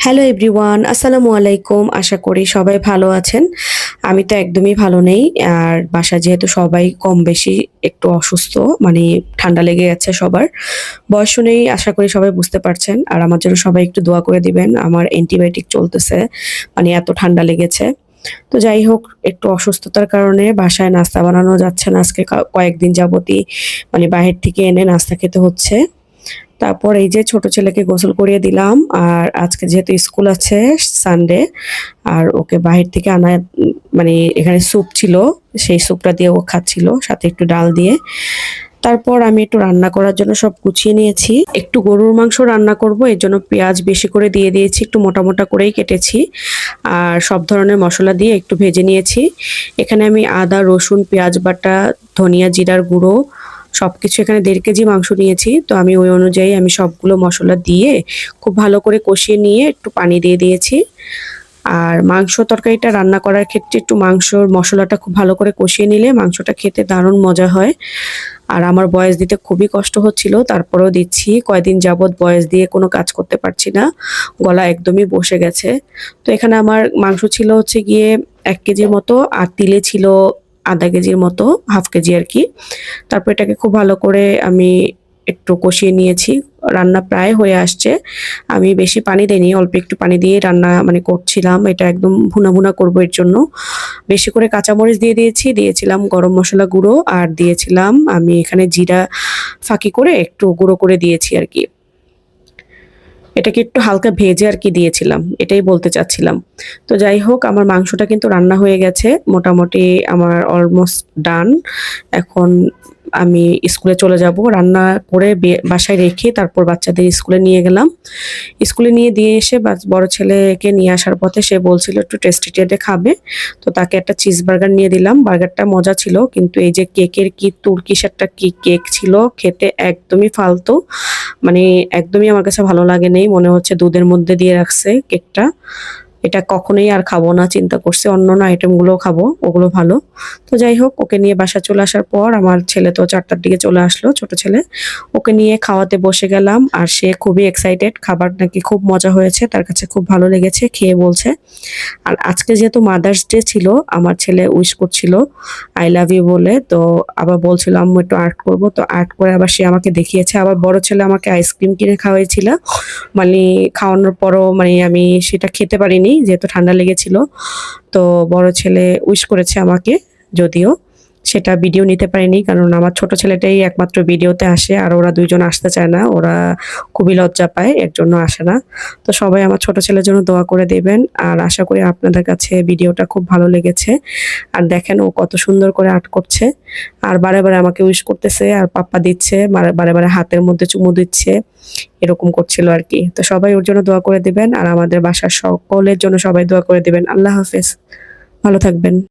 Hello everyone, আসসালামু আলাইকুম। আশা করি সবাই ভালো আছেন। আমি তো একদমই ভালো নেই। আর বাসায় যেহেতু সবাই কম বেশি একটু অসুস্থ, মানে ঠান্ডা লেগে গেছে সবার। বয়স শুনেই আশা করি সবাই বুঝতে পারছেন। আর আমার জন্য সবাই একটু দোয়া করে দিবেন। আমার অ্যান্টিবায়োটিক চলতেছে, মানে এত ঠান্ডা লেগেছে। তো যাই হোক, একটু অসুস্থতার কারণে বাসায় নাস্তা বানানো যাচ্ছে না আজকে কয়েকদিন যাবতই, মানে বাহির থেকে এনে নাস্তা খেতে হচ্ছে। তারপর এই যে ছোট ছেলেকে গোসল করিয়ে দিলাম। আর আজকে যেহেতু স্কুল আছে, সানডে, আর ওকে বাহির থেকে আনা মানে এখানে স্যুপ ছিল, সেই স্যুপটা দিয়ে ও খাচ্ছিল সাথে একটু ডাল দিয়ে। তারপর আমি একটু রান্না করার জন্য সব গুছিয়ে নিয়েছি। একটু গরুর মাংস রান্না করব, এর জন্য পেঁয়াজ বেশি করে দিয়ে দিয়েছি, একটু মোটা মোটা করেই কেটেছি। আর সব ধরনের মসলা দিয়ে একটু ভেজে নিয়েছি। এখানে আমি আদা, রসুন, পেঁয়াজ বাটা, ধনিয়া, জিরার গুঁড়ো সবকিছু, এখানে ১.৫ কেজি মাংস নিয়েছি। তো আমি ওই অনুযায়ী আমি সবগুলো মসলা দিয়ে খুব ভালো করে কষিয়ে নিয়ে একটু পানি দিয়ে দিয়েছি। আর মাংস তরকারিটা রান্না করার ক্ষেত্রে একটু মাংসর মসলাটা খুব ভালো করে কষিয়ে নিলে মাংসটা খেতে দারুণ মজা হয়। আর আমার বয়েস দিতে খুবই কষ্ট হচ্ছিল, তারপরেও দিচ্ছি। কয়দিন যাবৎ বয়েস দিয়ে কোনো কাজ করতে পারছি না, গলা একদমই বসে গেছে। তো এখানে আমার মাংস ছিল হচ্ছে গিয়ে ১ কেজির মতো, আর তিলে ছিল ১/২ কেজির মতো, ১/২ কেজি আর কি। তারপর এটাকে খুব ভালো করে আমি একটু কষিয়ে নিয়েছি। রান্না প্রায় হয়ে আসছে। আমি বেশি পানি দেইনি, অল্প একটু পানি দিয়ে রান্না মানে করছিলাম। এটা একদম ভুনা, ভুনা করব এর জন্য। বেশি করে কাঁচামরিচ দিয়ে দিয়েছি, দিয়েছিলাম গরম মসলা গুঁড়ো, আর দিয়েছিলাম আমি এখানে জিরা ফাঁকি করে একটু গুঁড়ো করে দিয়েছি আরকি। এটাকে একটু হালকা ভেজে আরকি দিয়েছিলাম। এটাই বলতে চাচ্ছিলাম। তো যাই হোক, আমার মাংসটা কিন্তু রান্না হয়ে গেছে। মোটামুটি আমার অলমোস্ট ডান। এখন আমি স্কুলে চলে যাব। রান্না করে বাসায় রেখে তারপর বাচ্চাদের স্কুলে নিয়ে গেলাম। স্কুলে নিয়ে দিয়ে এসে বড় ছেলেকে নিয়ে আসার পথে সে বলছিল একটু টেস্টি ট্রিটে খাবে। তো তাকে একটা চিজ বার্গার নিয়ে দিলাম। বার্গারটা মজা ছিল, কিন্তু এই যে কেকের কি তুর্কিশ একটা কি কেক ছিল, খেতে একদমই ফালতু। মানে একদমই আমার কাছে ভালো লাগেনি। মনে হচ্ছে দুধের মধ্যে দিয়ে রাখছে কেকটা। এটা কখনোই আর খাবো না, চিন্তা করছি অন্য আইটেমগুলোও খাবো, ওগুলো ভালো। তো যাই হোক, ওকে নিয়ে বাসায় চলে আসার পর আমার ছেলে তো ৪টার দিকে চলে আসলো, ছোট ছেলে। ওকে নিয়ে খাওয়াতে বসে গেলাম, আর সে খুবই এক্সাইটেড। খাবার নাকি খুব মজা হয়েছে, তার কাছে খুব ভালো লেগেছে, খেয়ে বলছে। আর আজকে যেহেতু মাদার্স ডে ছিল, আমার ছেলে উইশ করছিল আই লাভ ইউ বলে। তো আবার বলছিল আম্মু একটু আর্ট করব, তো আর্ট করে আবার সে আমাকে দেখিয়েছে। আবার বড় ছেলে আমাকে আইসক্রিম কিনে খাওয়াইছিল। মানে খাওয়ানোর পরও মানে আমি সেটা খেতে পারিনি যেহেতু ঠান্ডা লেগেছিল। তো বড় ছেলে উইশ করেছে আমাকে, যদিও সেটা ভিডিও নিতে পারিনি, কারণ আমার ছোট ছেলেটাই একমাত্র ভিডিওতে আসে, আর ওরা ২ জন আসতে চায় না। ওরা খুবই লজ্জা পায়, এর জন্য আসে না। তো সবাই আমার ছোট ছেলের জন্য দোয়া করে দেবেন। আর আশা করি আপনাদের কাছে ভিডিওটা খুব ভালো লেগেছে। আর দেখেন ও কত সুন্দর করে আর্ট করছে। আর বারে, বারে আমাকে উইশ করতেছে আর পাপ্পা দিচ্ছে। বারে, বারে হাতের মধ্যে চুমু দিচ্ছে। এরকম করছিল আরকি। তো সবাই ওর জন্য দোয়া করে দিবেন। আর আমাদের বাসার সকলের জন্য সবাই দোয়া করে দিবেন। আল্লাহ হাফেজ। ভালো থাকবেন।